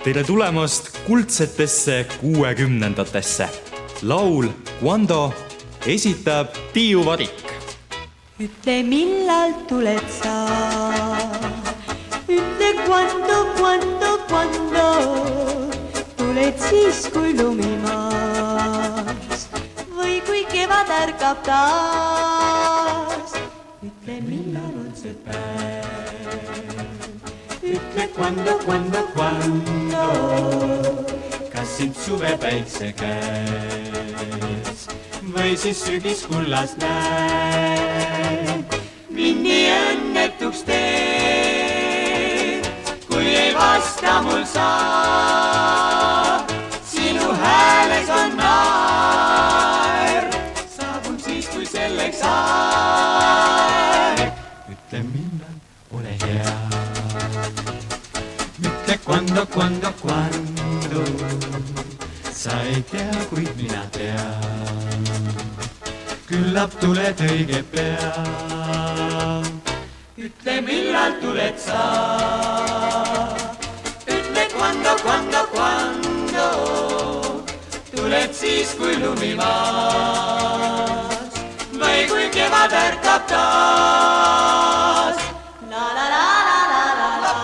Tere tulemast kuldsetesse 60-ndatesse. Laul Quando esitab Tiiu Varik. Ütle millal tuled sa, ütle quando tuled siis kui lumimaas või kui kevad ärkab taas. Ütle millal on see päev, ütle quando kas sind suvepäikse käes või siis sügis kullas näed. Mind nii õnnetuks teed, kui ei vasta mul sa. Sinu hääles on naer, saabun siis kui selleks aeg. Ütle millal, ole hea, ütle quando sa ei tea, kuid mina tean. Küllap tuled õige pea. Ütle millal tuled sa, ütle quando tuled siis kui lumimaas või kui kevad ärkab taas. La la la la la la la la la.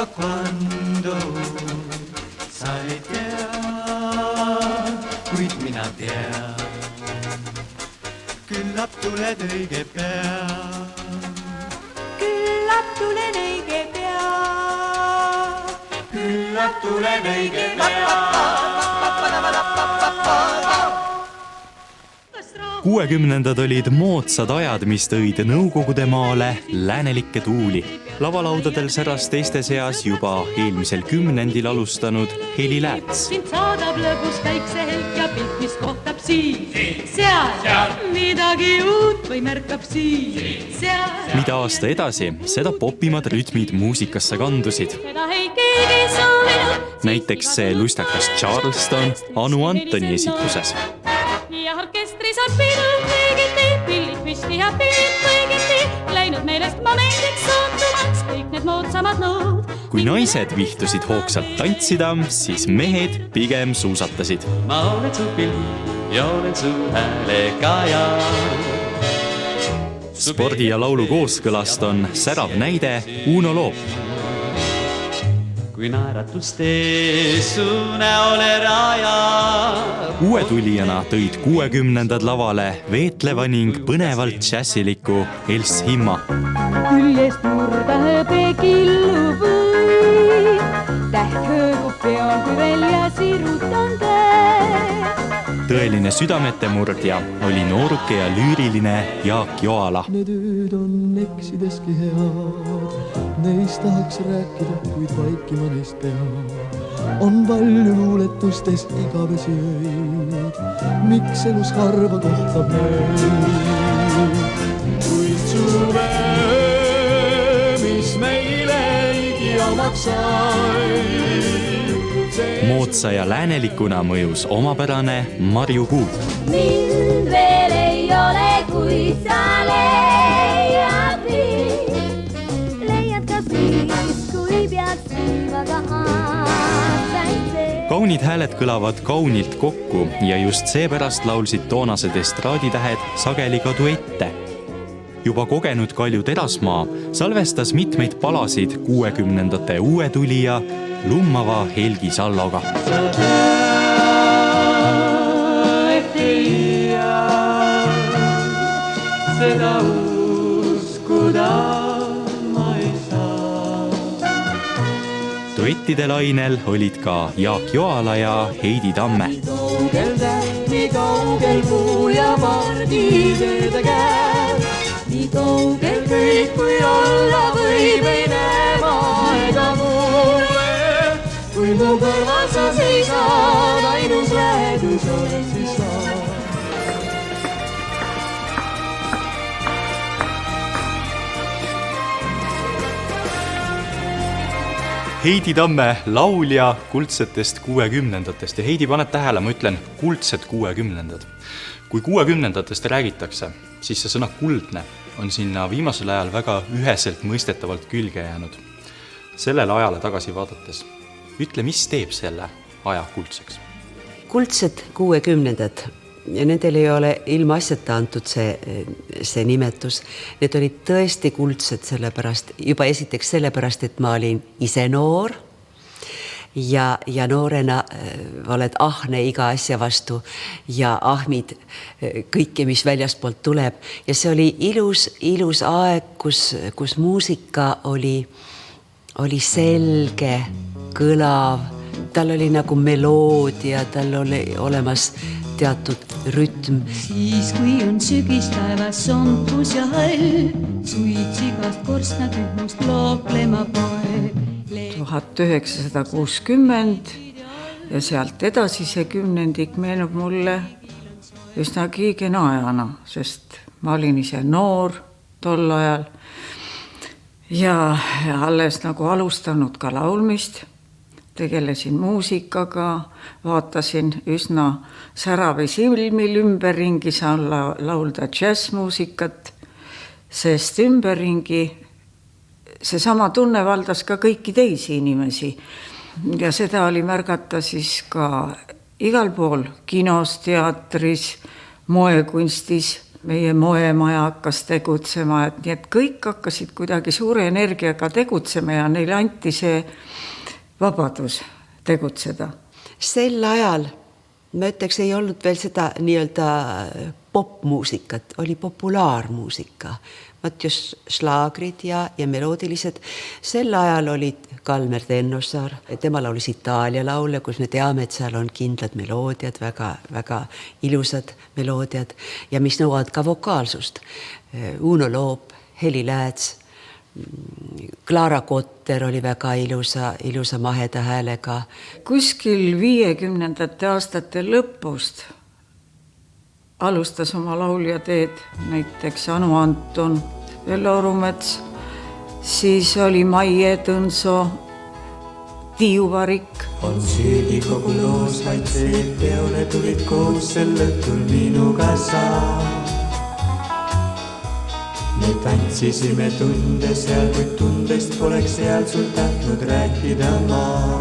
Quando sa ei tea, kuid mina tean. Küllap tuled õige pea. Küllap tulen õige pea. Küllap tulen õige pea. 60-ndad olid moodsad ajad, mis tõid Nõukogude maale läänelikke tuuli. Lavalaudadel säras teiste seas juba eelmisel kümnendil alustanud Heli Lääts. Sind saadab lõbus päiksehelk ja pilt, mis kohtab siin. Seal midagi uut või märkab siin. Mida aasta edasi, seda popimad rütmid muusikasse kandusid. Näiteks see lustakas Charleston Anu Antoni esituses. Ja orkestris on pidu kõigiti, pillid püsti ja pillid kõigiti, läinud meelest momendiks sootumaks kõik need moodsamad nõud. Kui naised vihtusid hoogsalt tantsida, siis mehed pigem suusatasid. Ma olen su pill ja olen su häälekaja. Spordi ja laulu kooskõlast on särav näide Uno Loop. Kui naeratust ees su näole rajab. Uue tulijana tõid 60-ndad lavale veetleva ning põnevalt džässiliku Els Himma. Küljest murda hõbekillu või, täht hõõgub peon, kui välja sirutan tee. Tõeline südamete murdja oli nooruke ja lüüriline Jaak Joala. Need ööd on eksideski head, neist tahaks rääkida, kuid vaikima neist peab. On palju luuletustes igavesi öid, miks elus harva kohtab meid. Kuid suve, mis meile ligi omaks sai. Moodsa ja läänelikuna mõjus omapärane Marju Kuut. Mind veel ei ole, kui sa leiad mind. Leiad ka siis, kui pead silmaga aastaid see. Kaunid hääled kõlavad kaunilt kokku ja just seepärast laulsid toonased estraaditähed sageli ka duette. Juba kogenud Kalju Terasmaa salvestas mitmeid palasid 60-ndate uue tulija lummava Helgi Salloga. Seda uskuda ma ei saa. Duettide lainel olid ka Jaak Joala ja Heidi Tamme. Nii kaugel muu ja pardi teede käed, nii kaugel kõik, kui olla võib, ei näe ma ega kuule. kui mu kõrval sa seisad, ainus lähedus oled siis sa. Heidi Tamme, laulja kuldsetest 60-ndatest ja Heidi, paned tähele, ma ütlen kuldsed 60-ndad. Kui 60-ndatest räägitakse, siis see sõna kuldne on sinna viimasel ajal väga üheselt mõistetavalt külge jäänud. Sellele ajale tagasi vaadates, ütle, mis teeb selle aja kuldseks? Kuldsed 60-ndad. Ja nendel ei ole ilma asjata antud see nimetus. Need olid tõesti kuldsed sellepärast, juba esiteks sellepärast, et ma olin ise noor ja noorena oled ahne iga asja vastu ja ahmid kõike, mis väljaspoolt tuleb. Ja see oli ilus aeg, kus muusika oli selge, kõlav, tal oli nagu meloodia, tal oli olemas teatud rütm. Siis kui on sügistaevas sompus ja hall, suits igast korstnatühmust looklema poeb. 1960 ja sealt edasi see kümnendik meenub mulle üsnagi kena ajana, sest ma olin ise noor tol ajal ja alles nagu alustanud ka laulmist. Tegelesin muusikaga, vaatasin üsna säravi silmil ümberringi, saan laulda džässmuusikat, sest ümberringi seesama tunne valdas ka kõiki teisi inimesi. Ja seda oli märgata siis ka igal pool, kinos, teatris, moekunstis, meie moemaja hakkas tegutsema, nii et kõik hakkasid kuidagi suure energiaga tegutsema ja neile anti see vabadus tegutseda. Sel ajal, ma ütleks, ei olnud veel seda nii-öelda popmuusikat, oli populaarmuusika. Mattius šlaagrid ja meloodilised. Sel ajal olid Kalmer Tennossaar, tema laulis Itaalia laule, kus me teame, et seal on kindlad meloodiad, väga ilusad meloodiad ja mis nõuavad ka vokaalsust. Uno Loop, Heli Lääts, Clara Kotter oli väga ilusa maheda häälega. Kuskil 50ndate aastate lõpust alustas oma lauljateed näiteks Anu Anton, Vello Rumets, siis oli Maie Tõnso, Tiiu Varik. On süüdi kogu loos, vaid see peole tulid koos sel õhtul minuga saa. Me tantsisime tunde seal, kuid tundest poleks seal sul tahtnud rääkida maa.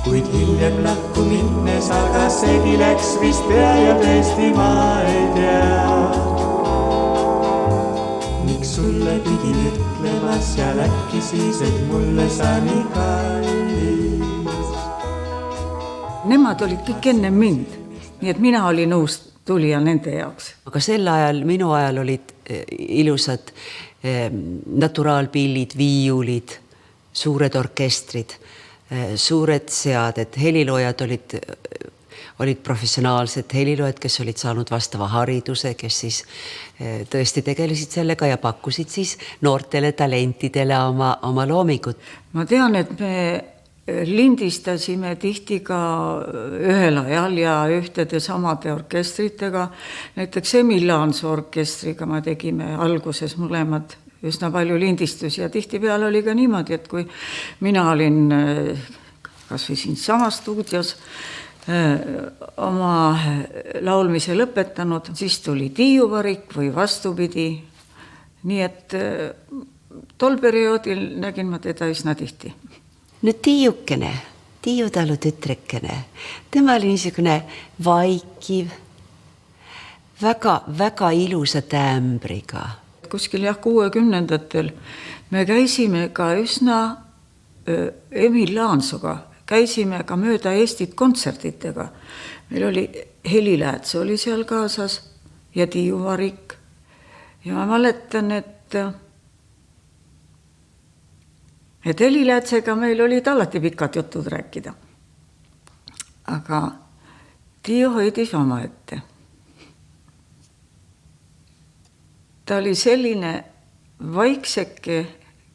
Kuid hiljem lahku minnes, aga segi läks vist pea ja tõesti ma ei tea. Miks sulle pidin ütlemas ja äkki siis, et mulle sa nii kallis. Nemad olid kõik enne mind, nii et mina olin uus tulija nende jaoks. Aga sel ajal, minu ajal olid ilusad naturaalpillid, viiulid, suured orkestrid, suured seaded, heliloojad olid professionaalsed heliloojad, kes olid saanud vastava hariduse, kes siis tõesti tegelesid sellega ja pakkusid siis noortele talentidele oma loomingut. Ma tean, et me lindistasime tihti ka ühel ajal ja ühtede samade orkestritega. Näiteks Emil Laansoo orkestriga me tegime alguses mõlemad üsna palju lindistusi ja tihti peal oli ka niimoodi, et kui mina olin kas või siin sama stuudios oma laulmise lõpetanud, siis tuli Tiiu Varik või vastupidi. Nii et tol perioodil nägin ma teda üsna tihti. Nüüd Tiiukene, Tiiu talu tütrekene, tema oli niisugune vaikiv, väga ilusa tämbriga. Kuskil 60-ndatel me käisime ka üsna Emil Laansoga, käisime ka mööda Eestit kontsertitega. Meil oli Heli Lääts oli seal kaasas ja Tiiu Varik. Ja ma mäletan, et Heli Läätsega meil olid alati pikad jutud rääkida. Aga Tiiu hoidis oma ette. ta oli selline vaikseke,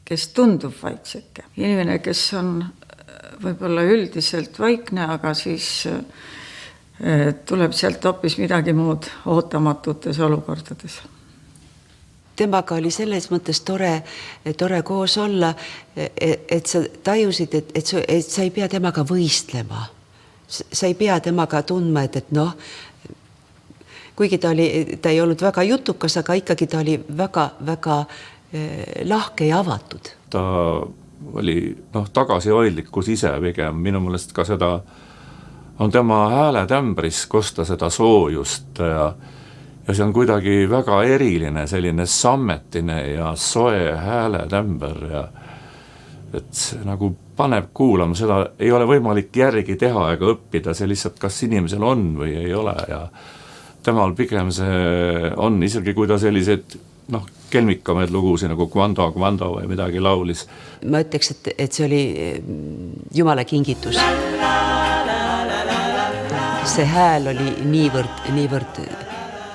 kes tundub vaikseke. Inimene, kes on võib-olla üldiselt vaikne, aga siis tuleb sealt hoopis midagi muud ootamatutes olukordades. Temaga oli selles mõttes tore koos olla, et sa tajusid, et sa ei pea temaga võistlema. Sa ei pea temaga tundma, et noh, kuigi ta ei olnud väga jutukas, aga ikkagi ta oli väga lahke ja avatud. Ta oli tagasihoidlikkus ise pigem. Minu meelest ka seda on tema hääletämbris kosta seda soojust ja see on kuidagi väga eriline, selline sammetine ja soe hääletämber ja et see nagu paneb kuulama, seda ei ole võimalik järgi teha ega õppida, see lihtsalt kas inimesel on või ei ole ja temal pigem see on, isegi kui ta sellised kelmikamaid lugusi nagu Kvando või midagi laulis. Ma ütleks, et see oli Jumala kingitus. See hääl oli niivõrd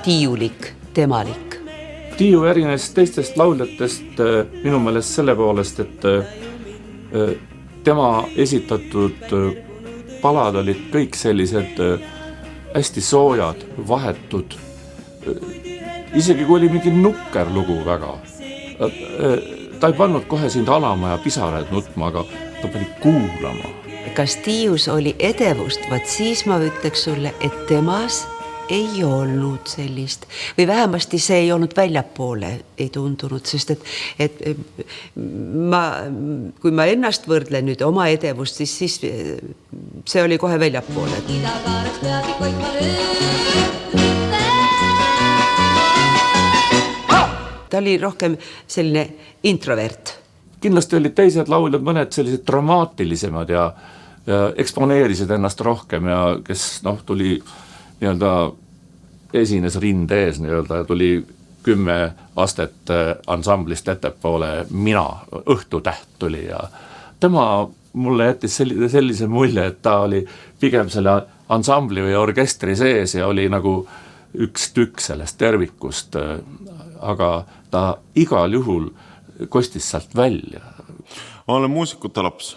tiiulik, temalik. Tiiu erines teistest lauljatest minu meelest selle poolest, et tema esitatud palad olid kõik sellised hästi soojad, vahetud. Isegi kui oli mingi nukker lugu väga. Ta ei pannud kohe sind alama ja pisaraid nutma, aga ta pani kuulama. Kas Tiius oli edevust, vaat siis ma ütleks sulle, et temas ei olnud sellist või vähemasti see ei olnud väljapoole ei tundunud, sest et kui ma ennast võrdlen nüüd oma edevust, siis see oli kohe väljapoole. Ta oli rohkem selline introvert. Kindlasti olid teised lauljad mõned sellised dramaatilisemad ja eksponeerisid ennast rohkem ja kes tuli nii-öelda esines rinde ees nii-öelda ja tuli 10 astet ansamblist ettepoole mina, õhtutäht tuli ja tema mulle jättis sellise mulje, et ta oli pigem selle ansambli või orkestri sees ja oli nagu üks tükk sellest tervikust, aga ta igal juhul kostis sealt välja. Ma olen muusikute laps.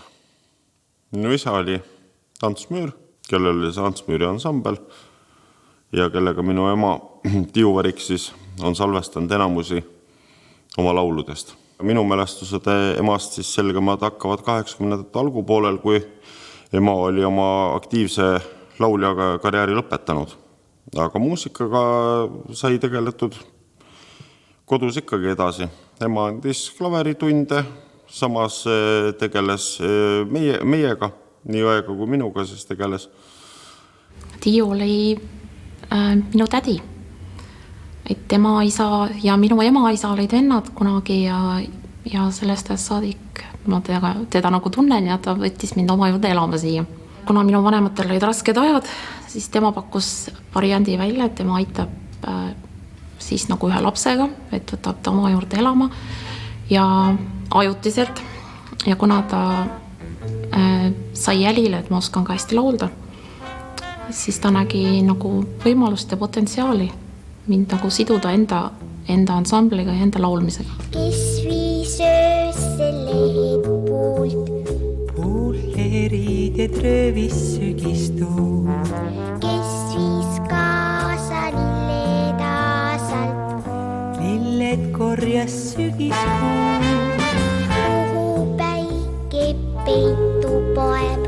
Minu isa oli Ants Müür, kellel oli see Ants Müüri ansambel ja kellega minu ema Tiiu Varik siis on salvestanud enamusi oma lauludest. Minu mälestused emast siis selgemad hakkavad 80ndate algupoolel, kui ema oli oma aktiivse lauljaga karjääri lõpetanud. Aga muusikaga sai tegeletud kodus ikkagi edasi. Ema andis klaveritunde, samas tegeles meiega, nii õega kui minuga siis tegeles. Tiiu oli minu tädi. Et tema isa ja minu ema isa olid vennad kunagi ja sellest saadik ma teda nagu tunnen ja ta võttis mind oma juurde elama siia. Kuna minu vanematel olid rasked ajad, siis tema pakkus variandi välja, et tema aitab siis nagu ühe lapsega, et võtab ta oma juurde elama ja ajutiselt. Ja kuna ta sai jälile, et ma oskan ka hästi laulda, siis ta nägi nagu võimalust ja potentsiaali mind nagu siduda enda ansambliga ja enda laulmisega. Kes viis öösel lehed puult? Poolherid ja tröövis sügistuud. Kes viis kaasa lilled aasalt? Lilled korjas sügiskuud. Kuhu päike peitu poeb?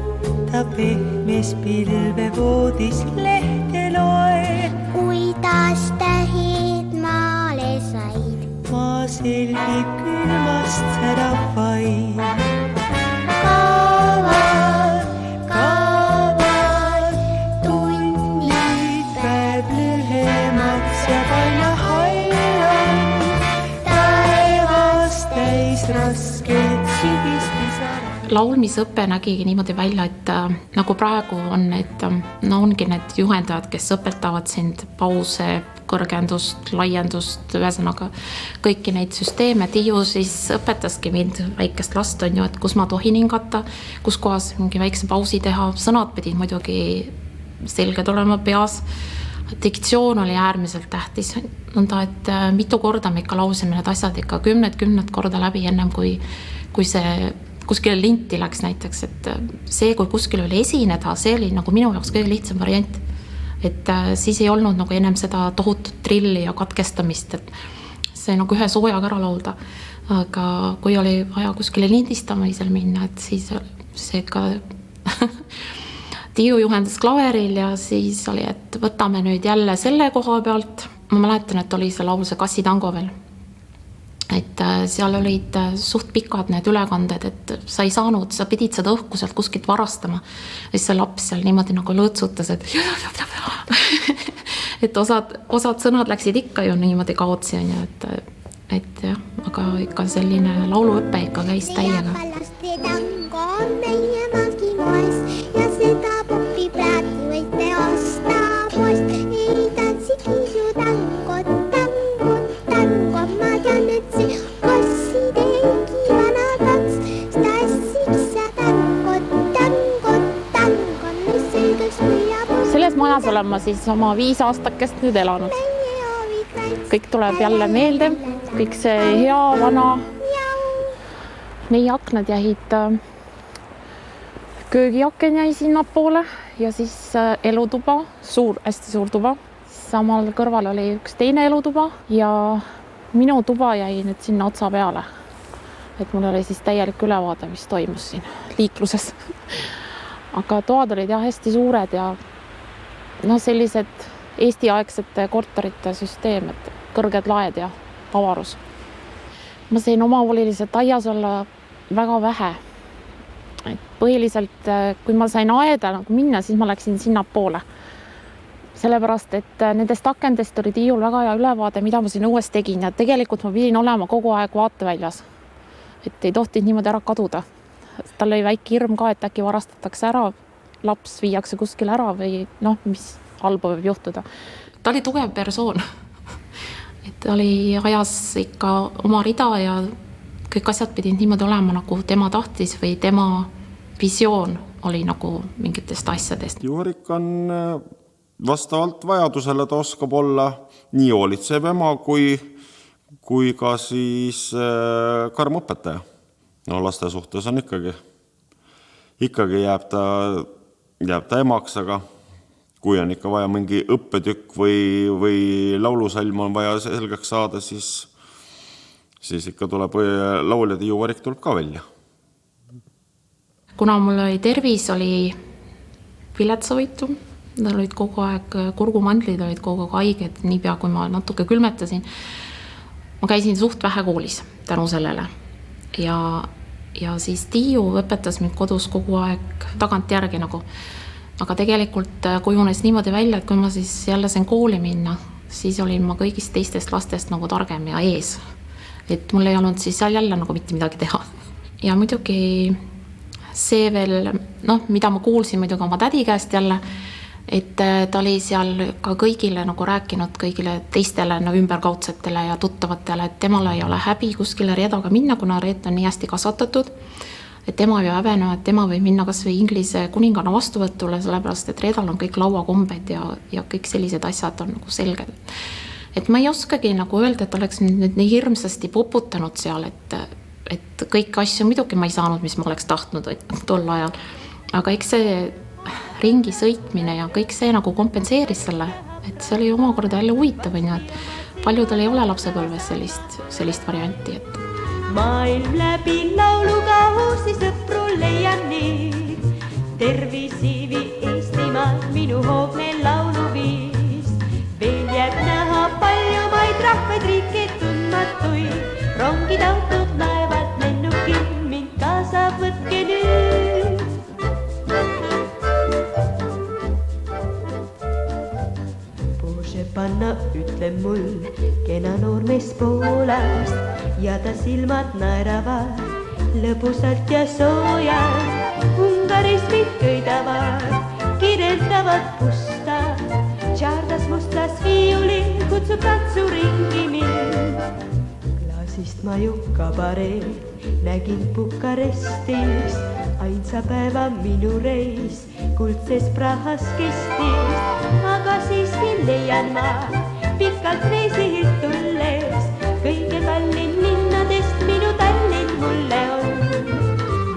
Ta pehmes pilve voodis lehte loeb. Kuidas tähed maale said? Maa selgib külmast särab vaid. Kaavad tunnid päev lühemaks ja aina hall on. Taevas täis rasket sügist pisara. Laulmisõppe nägigi niimoodi välja, et nagu praegu on, et ongi need juhendajad, kes õpetavad sind pause, kõrgendust, laiendust, ühesõnaga kõiki neid süsteeme. Tiiu siis õpetaski mind väikest last on ju, et kus ma tohin hingata, kus kohas mingi väikse pausi teha. Sõnad pidid muidugi selged olema peas, diktsioon oli äärmiselt tähtis, nõnda, et mitu korda me ikka lausime need asjad ikka 10 korda läbi ennem kui see kuskile linti läks näiteks, et see, kui kuskil oli esineda, see oli nagu minu jaoks kõige lihtsam variant. Et siis ei olnud nagu ennem seda tohutut trilli ja katkestamist, et see nagu ühe soojaga ära laulda. Aga kui oli vaja kuskile lindistamisel minna, et siis see ikka Tiiu juhendas klaveril ja siis oli, et võtame nüüd jälle selle koha pealt. Ma mäletan, et oli see laul see Kassitango veel. Et seal olid suht pikad need ülekanded, et sa ei saanud, sa pidid seda õhku sealt kuskilt varastama. Ja siis see laps seal niimoodi nagu lõõtsutas, et et osad sõnad läksid ikka ju niimoodi kaotsi, et jah, aga ikka selline lauluõppe ikka käis täiega. Ja seda popi praati võite osta post. Ei tantsigi su tango, ma tean, et see kassi tegi vana tants. Stassiks sa tango, mis selgeks võiab. Selles majas olen ma siis oma 5 aastakest nüüd elanud. Kõik tuleb jälle meelde, kõik see hea vana, nii aknad jäid, köögiaken jäi sinna poole ja siis elutuba, hästi suur tuba. Samal kõrval oli üks teine elutuba ja minu tuba jäi nüüd sinna otsa peale. Et mul oli siis täielik ülevaade, mis toimus siin liikluses. Aga toad olid jah hästi suured ja sellised Eesti-aegsete korterite süsteem, et kõrged laed ja avarus. Ma sain omavoliliselt aias olla väga vähe. Et põhiliselt, kui ma sain aeda nagu minna, siis ma läksin sinna poole. Sellepärast, et nendest akendest oli Tiiul väga hea ülevaade, mida ma siin õues tegin ja tegelikult ma pidin olema kogu aeg vaateväljas. Et ei tohtinud niimoodi ära kaduda. Tal oli väike hirm ka, et äkki varastatakse ära, laps viiakse kuskil ära või mis halba võib juhtuda. Ta oli tugev persoon. Et ta oli ajas ikka oma rida ja kõik asjad pidid niimoodi olema, nagu tema tahtis või tema visioon oli nagu mingitest asjadest. Juharik on vastavalt vajadusele, ta oskab olla nii hoolitsev ema kui ka siis karm õpetaja. Laste suhtes on ikkagi jääb ta emaks, aga kui on ikka vaja mingi õppetükk või laulusalm on vaja selgeks saada, siis ikka tuleb laulja Tiiu Varik tuleb ka välja. Kuna mul oli tervis, oli viletsavõitu, tal olid kogu aeg kurgumandlid, olid kogu aeg haiged, niipea kui ma natuke külmetasin. Ma käisin suht vähe koolis tänu sellele ja siis Tiiu õpetas mind kodus kogu aeg tagant järgi nagu. Aga tegelikult kujunes niimoodi välja, et kui ma siis jälle sain kooli minna, siis olin ma kõigist teistest lastest nagu targem ja ees. Et mul ei olnud siis seal jälle nagu mitte midagi teha. Ja muidugi see veel, mida ma kuulsin muidugi oma tädi käest jälle, et ta oli seal ka kõigile nagu rääkinud kõigile teistele ümberkaudsetele ja tuttavatele, et temal ei ole häbi kuskile Reedaga minna, kuna Reet on nii hästi kasvatatud, et tema ei häbene, et tema võib minna kas või Inglise kuninganna vastuvõtule, sellepärast, et Reedal on kõik lauakombed ja kõik sellised asjad on nagu selged. Et ma ei oskagi nagu öelda, et oleks nüüd nii hirmsasti poputanud seal, et kõik asju muidugi ma ei saanud, mis ma oleks tahtnud tol ajal. Aga eks see ringi sõitmine ja kõik see nagu kompenseeris selle, et see oli omakorda jälle huvitav, et paljudel ei ole lapsepõlves sellist varianti. Maailm läbi lauluga uusi sõpru leian nii. Tervisiivi Eestimaal minu hoogne lauluviis. Veel jääb näha paljumaid rahvaid, riike tundmatuid. Rongid, autod, laevad, lennukid, mind kaasa võtke nüüd. Bože panna, ütle mul, kena noormees Poolast ja ta silmad naeravad lõbusalt ja soojalt. Ungaris mind köidavad, kirjeldavad pusta. Tšardas mustas viiulin kutsub tantsuringi mind. Klaasist maju kabareed nägin Bukarestis. Ainsa päeva minu reis kuldses Prahas kestis, aga siiski leian ma pikalt reisilt tulles, kõige kallin linnadest minu Tallinn mulle on.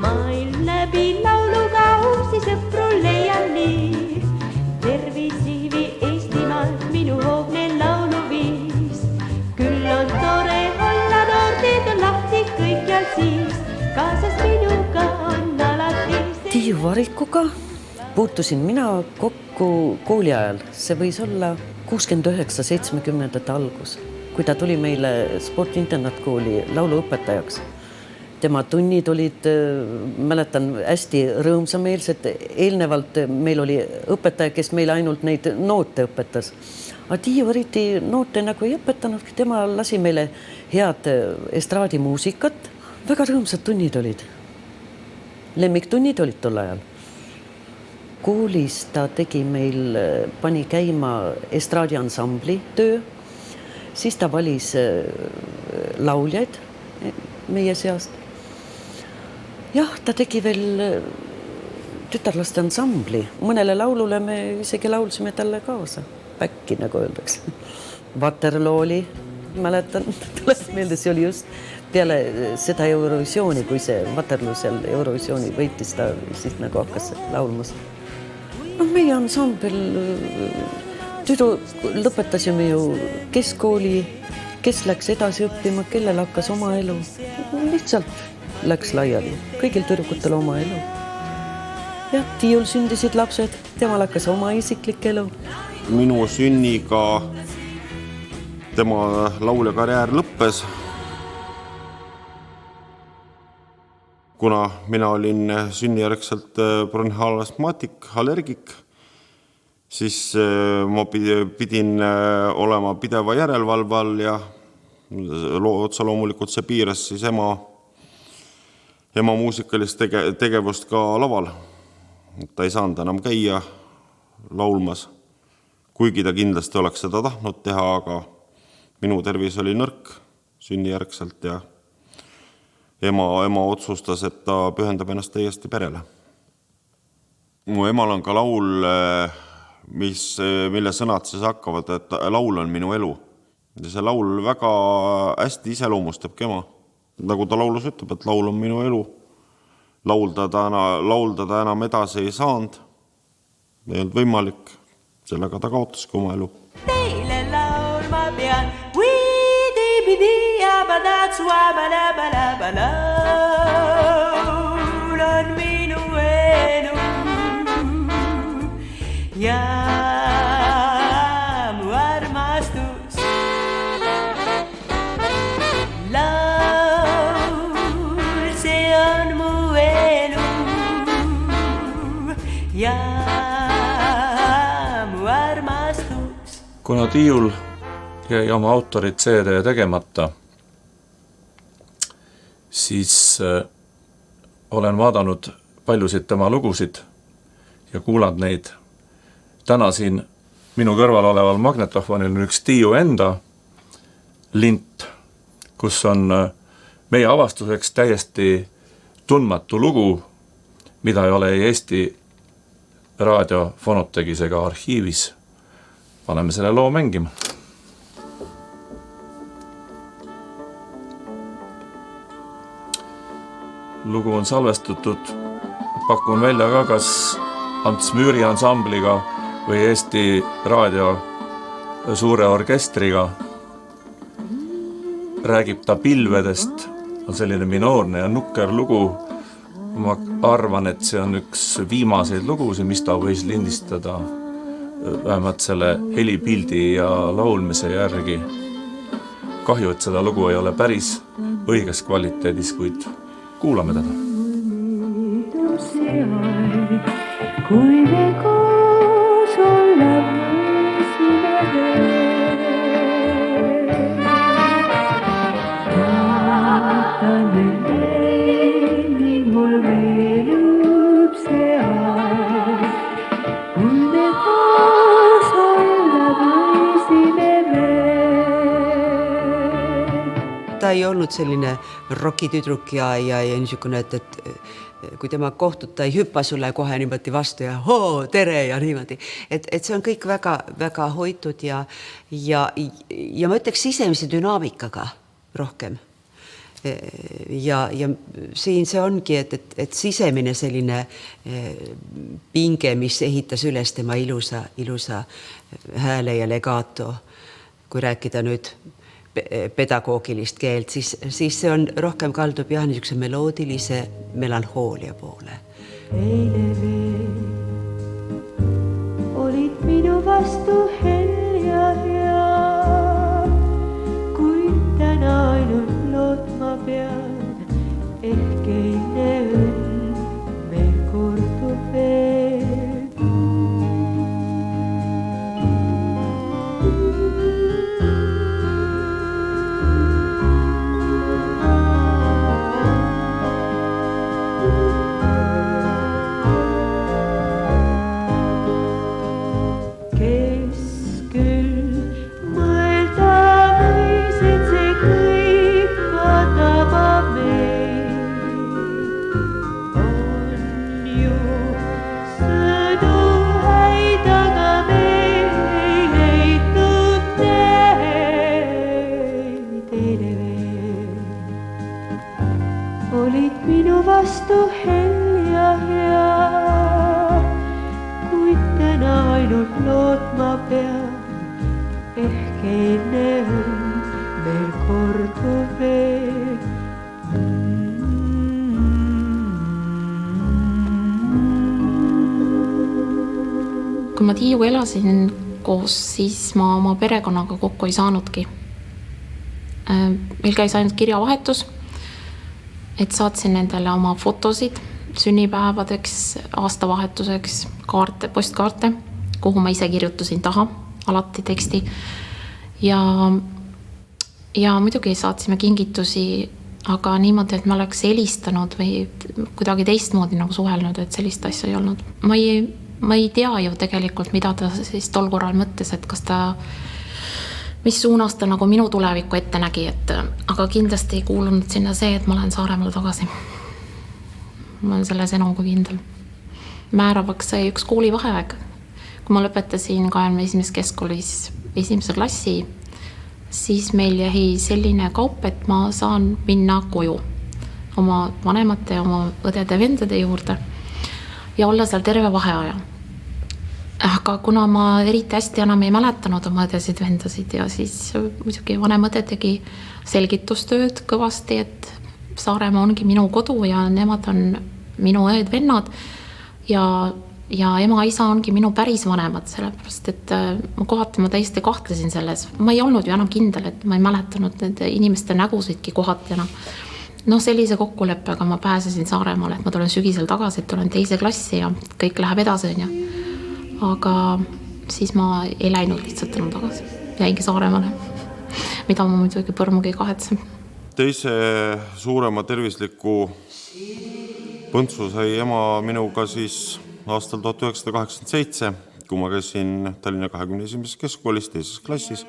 Maailm läbi lauluga uusi sõpru leian nii, tervisiivi Eestimaalt minu hoogne lauluviis. Küll on tore olla noor, teed on lahti kõikjal siis, kaasas minuga on alati. Tiiu Varikuga puutusin mina kokku kooli ajal, see võis olla 69-70 algus, kui ta tuli meile sportinternatkooli lauluõpetajaks. Tema tunnid olid, mäletan, hästi rõõmsameelsed. Eelnevalt meil oli õpetaja, kes meile ainult neid noote õpetas. Aga Tiiu eriti noote nagu ei õpetanud, tema lasi meile head estraadimuusikat. Väga rõõmsad tunnid olid. Lemmiktunnid olid tol ajal. Koolis ta tegi meil, pani käima estraadiansambli töö, siis ta valis lauljaid meie seast. Jah, ta tegi veel tütarlaste ansambli. Mõnele laulule me isegi laulsime talle kaasa. Päkki, nagu öeldakse. Waterloo oli, mäletan, tuleb meelde, see oli just peale seda Eurovisiooni, kui see Waterloo seal Eurovisiooni võitis, ta siis nagu hakkas laulmas. No, meie ansambel, lõpetasime ju keskkooli, kes läks edasi õppima, kellel hakkas oma elu. Lihtsalt läks laiali, kõigil tüdrukutel oma elu. Ja Tiiul sündisid lapsed, temal hakkas oma isiklik elu. Minu sünniga tema laulja karjäär lõppes. Kuna mina olin sünnijärgselt bronhialasmaatik, allergik, siis ma pidin olema pideva järelevalve all ja otsa loomulikult see piiras siis ema muusikalist tegevust ka laval. Ta ei saanud enam käia laulmas, kuigi ta kindlasti oleks seda tahtnud teha, aga minu tervis oli nõrk sünnijärgselt ja ema otsustas, et ta pühendab ennast täiesti perele. Mu emal on ka laul, mille sõnad siis hakkavad, et laul on minu elu. Ja see laul väga hästi iseloomustab ema. Nagu ta laulus ütleb, et laul on minu elu. Laulda ta enam edasi ei saanud. Ei olnud võimalik. Sellega ta kaotaski oma elu. Teile laul ma pean, laul on minu elu ja mu armastus. Laul, see on mu elu ja mu armastus. Kuna Tiiul jäi oma autorid CD tegemata, siis olen vaadanud paljusid tema lugusid ja kuulanud neid. Täna siin minu kõrval oleval magnetofonil on üks Tiiu enda lint, kus on meie avastuseks täiesti tundmatu lugu, mida ei ole Eesti raadio fonotegis ega arhiivis. Paneme selle loo mängima. Lugu on salvestatud, pakun välja ka kas Ants Müüri ansambliga või Eesti raadio suure orkestriga. Räägib ta pilvedest, on selline minoorne ja nukker lugu. Ma arvan, et see on üks viimaseid lugusid, mis ta võis lindistada vähemalt selle helipildi ja laulmise järgi. Kahju, et seda lugu ei ole päris õiges kvaliteedis, kuid kuulame teda. Kui me koos olla võisime taatan nüüd ning mul veelub see aeg. Kui me koos olla võisime veel. ta ei olnud selline rokitüdruk ja niisugune, et kui tema kohtud, ta ei hüppa sulle kohe niimoodi vastu ja tere ja niimoodi. Et see on kõik väga, väga hoitud ja ma ütleks sisemise dünaamikaga rohkem. Ja siin see ongi, et sisemine selline pinge, mis ehitas üles tema ilusa hääle ja legato, kui rääkida nüüd pedagoogilist keelt, siis see on rohkem kaldub jah niisuguse meloodilise melanhoolia poole. Eile veel olid minu vastu helja hea, kui täna ainult lootma pean, ehk eile õnn meil kordub veel. Vastu helja hea, kuid täna ainult lootma pean, ehk eile õnn meil kordub veel. Kui ma Tiiuga elasin koos, siis ma oma perekonnaga kokku ei saanudki. Meil käis ainult kirjavahetus, et saatsin nendele oma fotosid sünnipäevadeks, aastavahetuseks, postkaarte, kuhu ma ise kirjutasin taha, alati teksti. Ja muidugi saatsime kingitusi, aga niimoodi, et ma oleks helistanud või kuidagi teistmoodi nagu suhelnud, et sellist asja ei olnud. Ma ei tea ju tegelikult, mida ta siis tol korral mõttes, et kas ta mis suunas ta nagu minu tulevikku ette nägi, aga kindlasti ei kuulunud sinna see, et ma olen Saaremaale tagasi. Ma olen selles enam kui kindel. Määravaks sai üks koolivaheaeg. Kui ma lõpetasin 21. keskkoolis 1. klassi, siis meil jäi selline kaup, et ma saan minna koju oma vanemate, oma õdede-vendade juurde ja olla seal terve vaheaja. Aga kuna ma eriti hästi enam ei mäletanud oma õdesid-vendasid ja siis muidugi vanem õde tegi selgitustööd kõvasti, et Saaremaa ongi minu kodu ja nemad on minu õed-vennad ja ema-isa ongi minu päris vanemad, sellepärast, et kohati ma täiesti kahtlesin selles. Ma ei olnud ju enam kindel, et ma ei mäletanud nende inimeste nägusidki kohati enam. Sellise kokkuleppega ma pääsesin Saaremaale, et ma tulen sügisel tagasi, et tulen 2. klassi ja kõik läheb edasi. Aga siis ma ei läinud lihtsalt enam tagasi. Jäingi Saaremaale, mida ma muidugi põrmugi kahetsen. Teise suurema tervisliku põntsu sai ema minuga siis aastal 1987, kui ma käisin Tallinna 21. keskkoolis 2. klassis.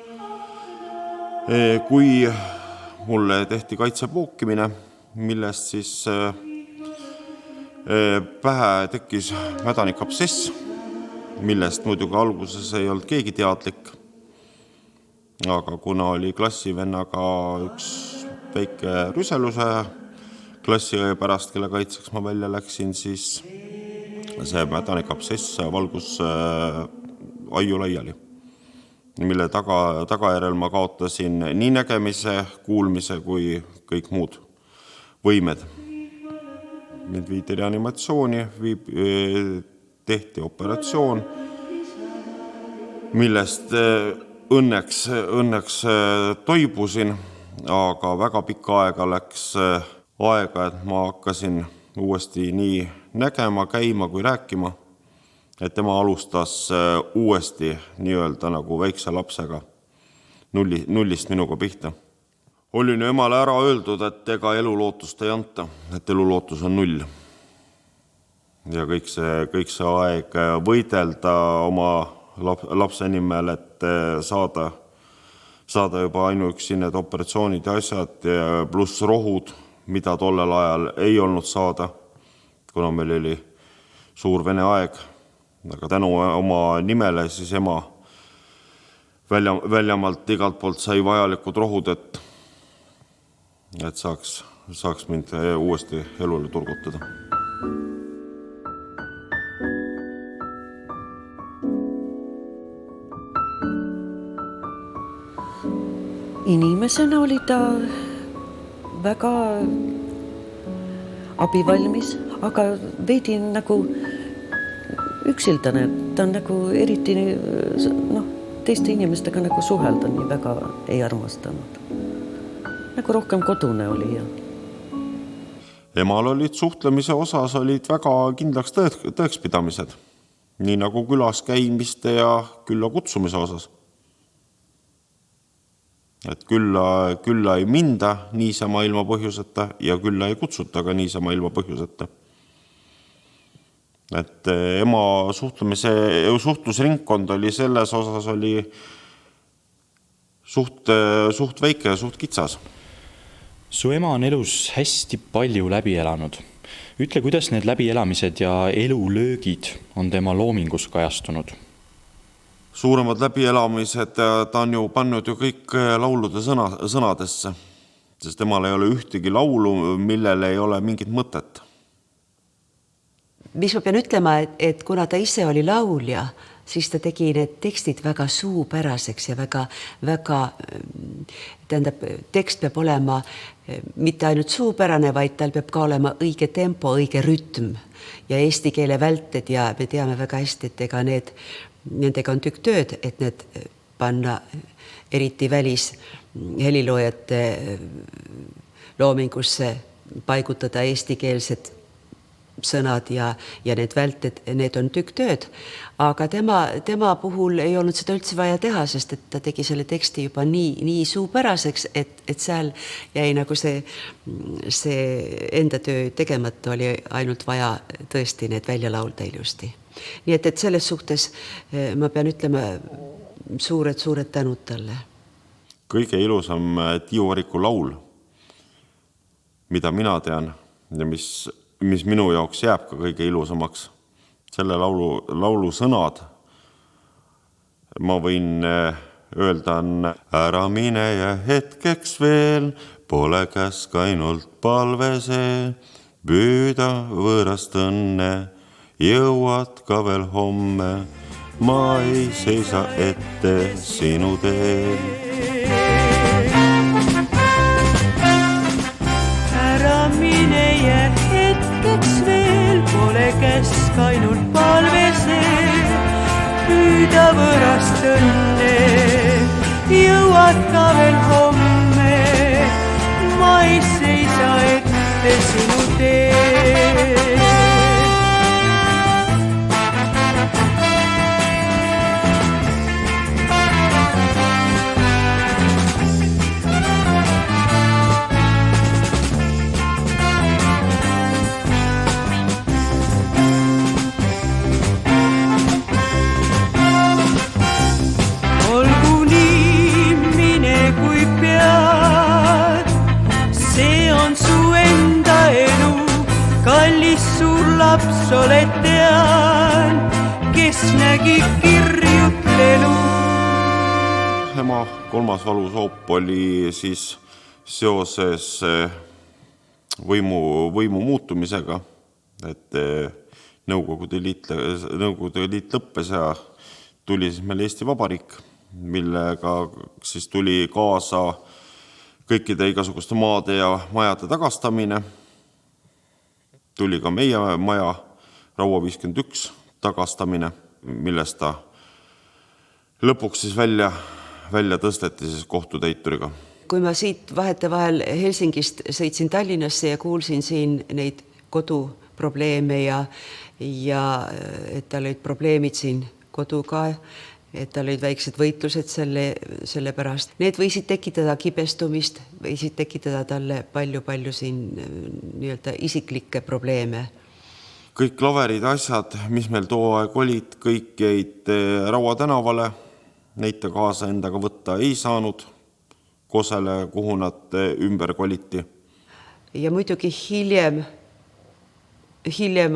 Kui mulle tehti kaitsepookimine, millest siis pähe tekkis mädanikabsess, millest muidugi alguses ei olnud keegi teadlik. Aga kuna oli klassivennaga üks väike rüseluse klassiõe pärast, kelle kaitseks ma välja läksin, siis see mädanikabsess valgus aiu laiali, mille tagajärjel ma kaotasin nii nägemise, kuulmise kui kõik muud võimed. Mind viidi reanimatsiooni, tehti operatsioon, millest õnneks toibusin, aga väga pikka aega läks aega, et ma hakkasin uuesti nii nägema, käima kui rääkima, et tema alustas uuesti nii-öelda nagu väikse lapsega nullist minuga pihta. Oli ju emale ära öeldud, et ega elulootust ei anta, et elulootus on 0. Ja kõik see aeg võidelda oma lapse nimel, et saada saada juba ainuüksi need operatsioonid ja asjad pluss rohud, mida tollel ajal ei olnud saada, kuna meil oli suur Vene aeg. Aga tänu oma nimele siis ema väljamalt igalt poolt sai vajalikud rohud, et saaks mind uuesti elule turgutada. Inimesena oli ta väga abivalmis, aga veidi nagu üksildane, ta on nagu eriti teiste inimestega nagu suhelda nii väga ei armastanud. Nagu rohkem kodune oli. Emal olid suhtlemise osas olid väga kindlaks tõekspidamised, nii nagu külas käimiste ja külla kutsumise osas. Et külla ei minda niisama ilma põhjuseta ja külla ei kutsuta ka niisama ilma põhjuseta. Et ema suhtlusringkond oli selles osas oli suht väike ja suht kitsas. Su ema on elus hästi palju läbi elanud. Ütle, kuidas need läbielamised ja elulöögid on tema loomingus kajastunud? Suuremad läbielamised ta on ju pannud ju kõik laulude sõnadesse, sest temal ei ole ühtegi laulu, millele ei ole mingit mõtet. Mis ma pean ütlema, et kuna ta ise oli laulja, siis ta tegi need tekstid väga suupäraseks ja väga tähendab, tekst peab olema mitte ainult suupärane, vaid tal peab ka olema õige tempo, õige rütm ja eesti keele välted ja me teame väga hästi, et ega nendega on tükk tööd, et need panna eriti välis heliloojate loomingusse paigutada eestikeelsed sõnad ja need välted, need on tükk tööd. Aga tema puhul ei olnud seda üldse vaja teha, sest et ta tegi selle teksti juba nii suupäraseks, et seal jäi nagu see enda töö tegemata, oli ainult vaja tõesti need välja laulda ilusti. Nii et selles suhtes ma pean ütlema suured tänud talle. Kõige ilusam Tiiu Variku laul, mida mina tean ja mis minu jaoks jääb ka kõige ilusamaks. Selle laulu sõnad, ma võin öelda, on ära mine ja hetkeks veel, pole käsk ainult palve see, püüda võõrast õnne, jõuad ka veel homme, ma ei seisa ette sinu teel. Ära mine ja hetkeks veel, pole käsk ainult palve see, püüda võõrast õnne, jõuad ka veel homme, ma ei seisa ette sinu teel. Laps oled tean, kes nägi kirjutlelu. Ema kolmas valusoop oli siis seoses võimu muutumisega, et Nõukogude Liit lõppes ja tuli siis meil Eesti Vabariik, millega siis tuli kaasa kõikide igasuguste maade ja majade tagastamine. Tuli ka meie maja Raua 51 tagastamine, millest ta lõpuks siis välja tõsteti siis kohtutäituriga. Kui ma siit vahetevahel Helsingist sõitsin Tallinnasse ja kuulsin siin neid koduprobleeme ja et tal olid probleemid siin koduga, et tal olid väiksed võitlused selle pärast. Need võisid tekitada kibestumist, võisid tekitada talle palju siin nii-öelda isiklikke probleeme. Kõik laverid asjad, mis meil too aeg olid, kõik jäid Raua tänavale, neid ta kaasa endaga võtta ei saanud, Kosele, kuhu nad ümber koliti. Ja muidugi hiljem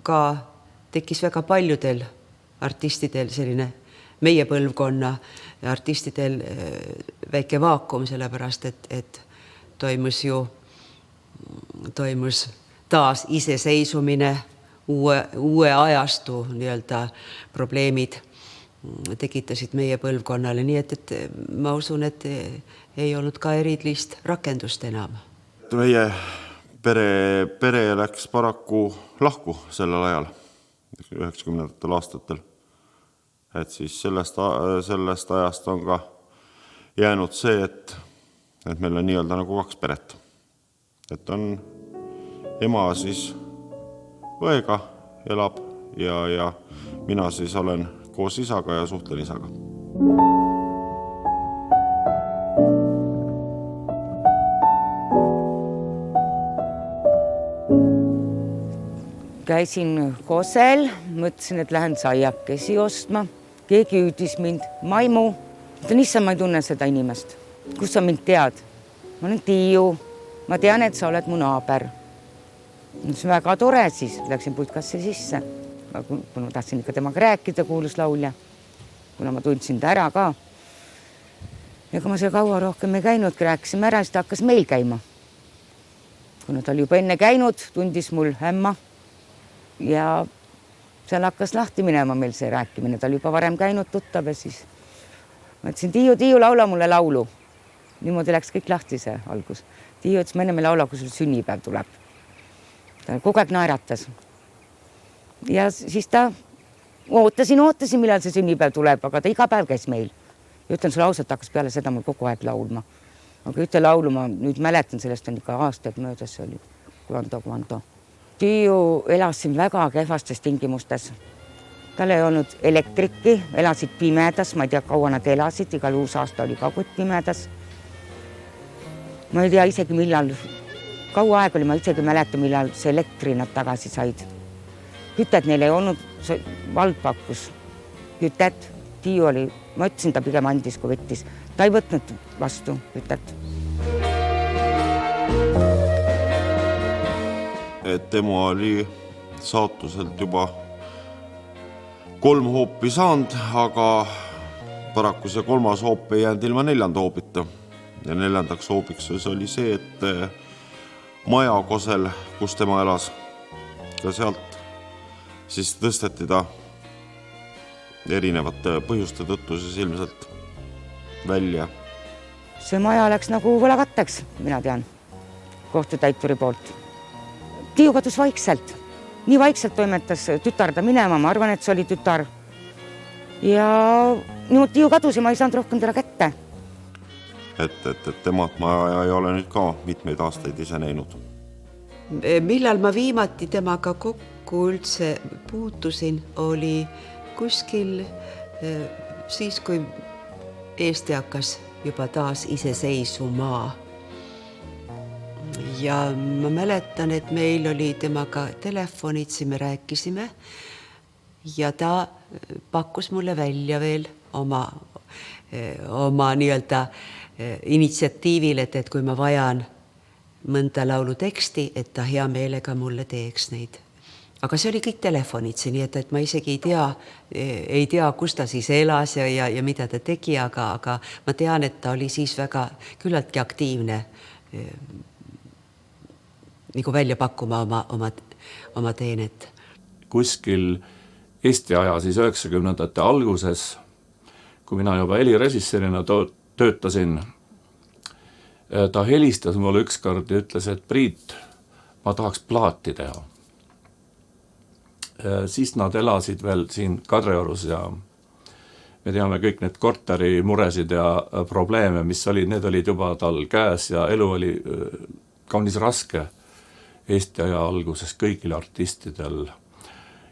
ka tekkis väga paljudel artistidel selline meie põlvkonna artistidel väike vaakum, sellepärast, et toimus taas iseseisumine, uue ajastu nii-öelda probleemid tekitasid meie põlvkonnale, nii et ma usun, et ei olnud ka erilist rakendust enam. Meie pere läks paraku lahku sellel ajal, 90. aastatel. Et siis sellest ajast on ka jäänud see, et meil on nii-öelda nagu 2 peret. Et on ema siis õega elab ja mina siis olen koos isaga ja suhtlen isaga. Käisin Kosel, mõtlesin, et lähen saiakesi ostma. Keegi hüüdis mind, Maimu, issand, ma ei tunne seda inimest. Kus sa mind tead? Ma olen Tiiu, ma tean, et sa oled mu naaber. See on väga tore, siis läksin puitkasse sisse. Kuna ma tahtsin ikka temaga rääkida, kuulus laulja. Kuna ma tundsin ta ära ka. Ja kui ma seal kaua rohkem ei käinudki, rääkisime ära, siis ta hakkas meil käima. Kuna ta oli juba enne käinud, tundis mul hämma. Ja seal hakkas lahti minema meil see rääkimine. Ta oli juba varem käinud tuttav ja siis ma ütlesin, Tiiu, laula mulle laulu. Niimoodi läks kõik lahti see algus. Tiiu ütles, ma enne me laula, kui sul sünnipäev tuleb. Ta kogu aeg naeratas. Ja siis ta ootasin, millal see sünnipäev tuleb, aga ta iga päev käis meil. Ja ütlen sulle ausalt, hakkas peale seda mul kogu aeg laulma. Aga ütle laulu, ma nüüd mäletan, sellest on ikka aastaid möödas, see oli Kvanto. Tiiu elas siin väga kehvastes tingimustes. Tal ei olnud elektrikki, elasid pimedas, ma ei tea, kaua nad elasid, igal uus aasta oli ka kutt pimedas. Ma ei tea isegi millal, kaua aeg oli, ma isegi mäleta, millal see elektri nad tagasi said. Kütet neil ei olnud, vald pakkus kütet. Tiiu oli, ma ütlesin, ta pigem andis, kui võttis. Ta ei võtnud vastu kütet. Et tema oli saatuselt juba 3 hoopi saanud, aga paraku see 3. hoop ei jäänud ilma 4. hoopita. Ja 4. hoopiks oli see, et maja Kosel, kus tema elas, ka sealt siis tõsteti ta erinevate põhjuste tõttu siis ilmselt välja. See maja läks nagu võlakatteks, mina tean, kohtutäituri poolt. Tiiu kadus vaikselt. Nii vaikselt toimetas tütar ta minema, ma arvan, et see oli tütar. Ja niimoodi Tiiu kadus ja ma ei saanud rohkem teda kätte. Et temalt ma ei ole nüüd ka mitmeid aastaid ise näinud. Millal ma viimati temaga kokku üldse puutusin, oli kuskil siis, kui Eesti hakkas juba taas iseseisuma. Ja ma mäletan, et meil oli temaga telefonitsi, me rääkisime ja ta pakkus mulle välja veel oma nii-öelda initsiatiivil, et kui ma vajan mõnda laulu teksti, et ta hea meelega mulle teeks neid. Aga see oli kõik telefonitsi, nii et ma isegi ei tea, kus ta siis elas ja mida ta tegi, aga ma tean, et ta oli siis väga küllaltki aktiivne nagu välja pakkuma oma teenet. Kuskil Eesti aja siis 90ndate alguses, kui mina juba helirežissöörina töötasin, ta helistas mulle ükskord ja ütles, et Priit, ma tahaks plaati teha. Siis nad elasid veel siin Kadriorus ja me teame kõik need korteri muresid ja probleeme, mis olid, need olid juba tal käes ja elu oli kaunis raske Eesti aja alguses kõigil artistidel.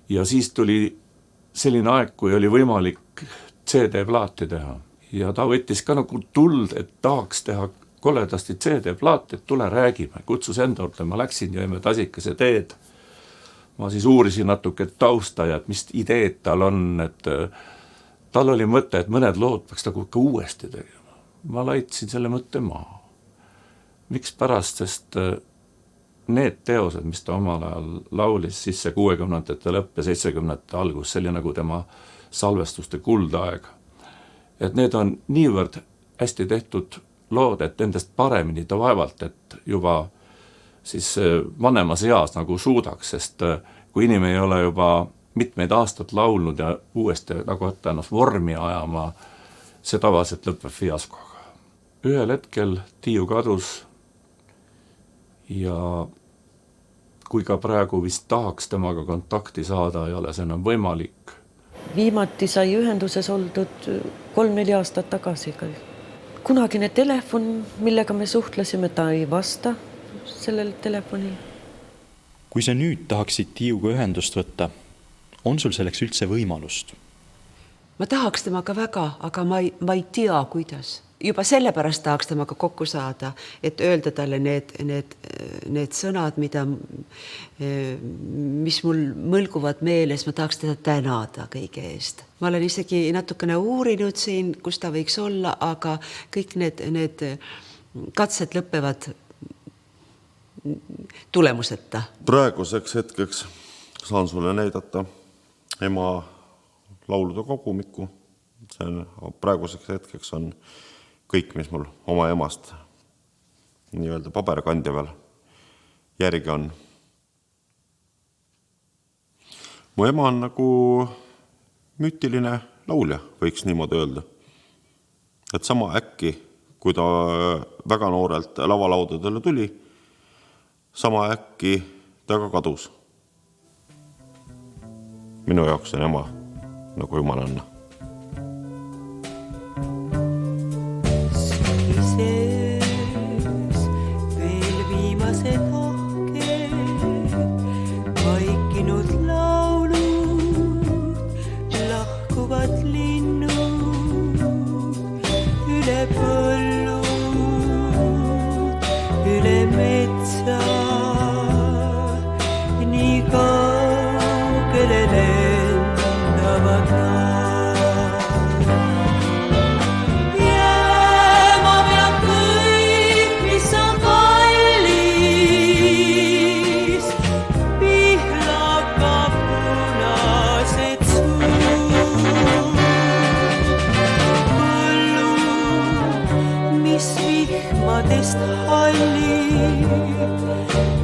Ja siis tuli selline aeg, kui oli võimalik CD-plaati teha. Ja ta võttis ka nagu tuld, et tahaks teha koledasti CD-plaati, et tule räägime. Kutsus enda juurde, ma läksin ja me tasikese teed. Ma siis uurisin natuke tausta ja et mis ideed tal on, et tal oli mõte, et mõned lood peaks nagu ka uuesti tegema. ma laitsin selle mõtte maha. Miks pärast, sest need teosed, mis ta omal ajal laulis sisse 60-ndate lõpp ja 70-ndate algus, see oli nagu tema salvestuste kuldaeg. Et need on niivõrd hästi tehtud lood, et endast paremini ta vaevalt, et juba siis vanemas eas nagu suudaks, sest kui inimene ei ole juba mitmeid aastat laulnud ja uuesti nagu võtta ennast vormi ajama, see tavaliselt lõpeb fiaskoga. Ühel hetkel Tiiu kadus ja kui ka praegu vist tahaks temaga kontakti saada, ei ole see enam võimalik. Viimati sai ühenduses oldud 3-4 aastat tagasi. Kunagine telefon, millega me suhtlesime, ta ei vasta sellel telefonil. Kui sa nüüd tahaksid Tiiuga ühendust võtta, on sul selleks üldse võimalust? Ma tahaks temaga väga, aga ma ei tea, kuidas. Juba sellepärast tahaks temaga kokku saada, et öelda talle need sõnad, mis mul mõlguvad meeles, ma tahaks teda tänada kõige eest. Ma olen isegi natukene uurinud siin, kus ta võiks olla, aga kõik need katsed lõpevad tulemuseta. Praeguseks hetkeks saan sulle näidata ema laulude kogumikku. Praeguseks hetkeks on kõik, mis mul oma emast nii-öelda paberkandja veel järgi on. Mu ema on nagu müütiline laulja, võiks niimoodi öelda. Et sama äkki, kui ta väga noorelt lavalaudadele tuli, sama äkki ta ka kadus. Minu jaoks on ema nagu jumalanna. Veel viimased ahked, vaikinud laulud, lahkuvad linnud, üle põllu, üle metsa, nii kaugele lendavad nad.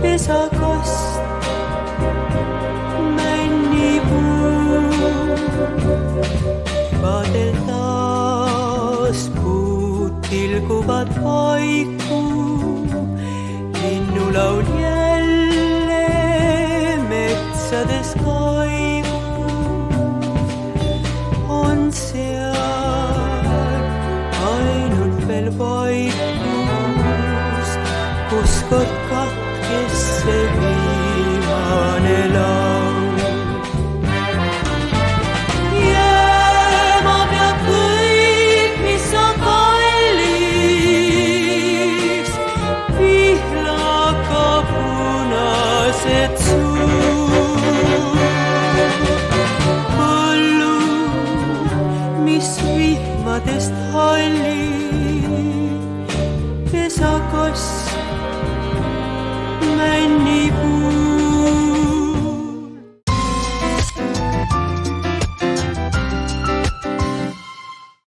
Pesakast, männipuu, kevadel taas puud tilguvad paiku, linnulaul jälle metsades kaigu, on seal ainult veel vaikus, kus kord katkes see viimane laul. Jääma peab kõik, mis on kallis, pihlaka punased suud. Põllu, mis vihmadest hallib, pesakast, männipuu.